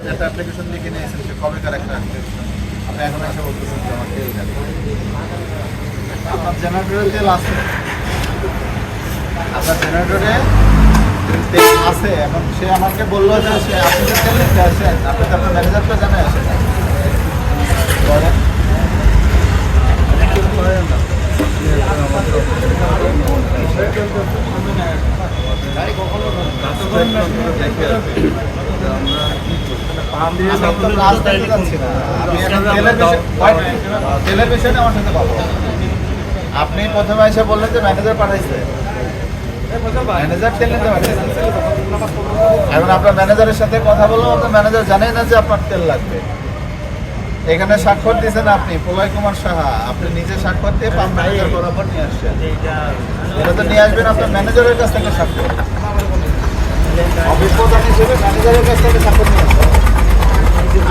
একটা অ্যাপ্লিকেশন লিখে নিয়েছেন, সে কবেকার একটা অ্যাপ্লিকেশন, আপনি এখন এসে বলতেছেন যে আমার তেল গেল। আপনার জেনারেটরে তেল আছে, আপনার জেনারেটরে তেল আছে, এবং সে আমাকে বললো যে সে আপনি যে তেল নিতে আসেন, আপনি তো আপনার ম্যানেজারকে জানাই আসেন বলেন। তেলের বিষয়ে আমার সাথে কথা বলুন। আপনি প্রথমে এসে বললেন যে ম্যানেজার পাঠাইছে, ম্যানেজার তেল নিতে পাঠাইছে। এখন আপনার ম্যানেজারের সাথে কথা বললাম, আপনার ম্যানেজার জানেই না যে আপনার তেল লাগবে। এখানে স্বাক্ষর দিয়েছেন আপনি, প্রলয় কুমার সাহা, আপনি নিজে স্বাক্ষর দিয়ে পাম্প ম্যানেজার বরাবর নিয়ে আসছেন। এটা তো নিয়ে আসবেন আপনার ম্যানেজারের কাছ থেকে স্বাক্ষর, অফিস প্রধান হিসেবে ম্যানেজারের কাছ থেকে স্বাক্ষর নিয়ে আসছেন।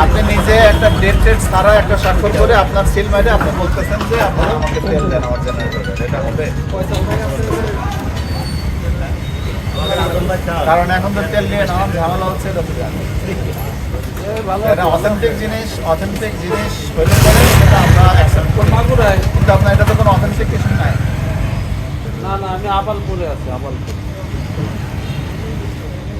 আপনি নিজে একটা ডেট ছাড়া একটা স্বাক্ষর করে আপনার সিল মাইরে আপনি বলতেছেন যে আপনারা আমাকে তেল দেন আমার জেনারেটরে, এটা হবে? কারণ এখন তো তেল নিয়ে নানান ঝামেলা হচ্ছে, এটা তো জানি। এটা অথেন্টিক জিনিস হইলে পরে সেটা আমরা অ্যাকসেপ্ট করি, কিন্তু আপনার এটা তো কোনো অথেন্টিকেশন নাই। না না, আমি আবালপুরে আছি, আবালপুর।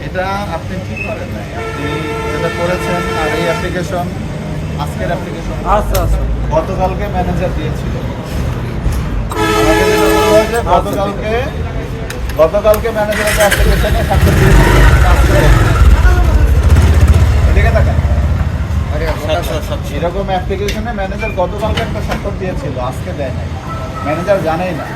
এটা আপনি ঠিক করেন নাই, আপনি যেটা করেছেন। আর এই অ্যাপ্লিকেশন আজকের অ্যাপ্লিকেশন আচ্ছা আচ্ছা, গতকালকে ম্যানেজার দিয়েছিল আমাকে, যেটা বললো যে গতকালকে ম্যানেজারের অ্যাপ্লিকেশনে স্বাক্ষর দিয়েছিল। এদিকে থাকেন, এরকম অ্যাপ্লিকেশনে ম্যানেজার গতকালকে একটা স্বাক্ষর দিয়েছিল, আজকে দেয় নাই, ম্যানেজার জানেই না।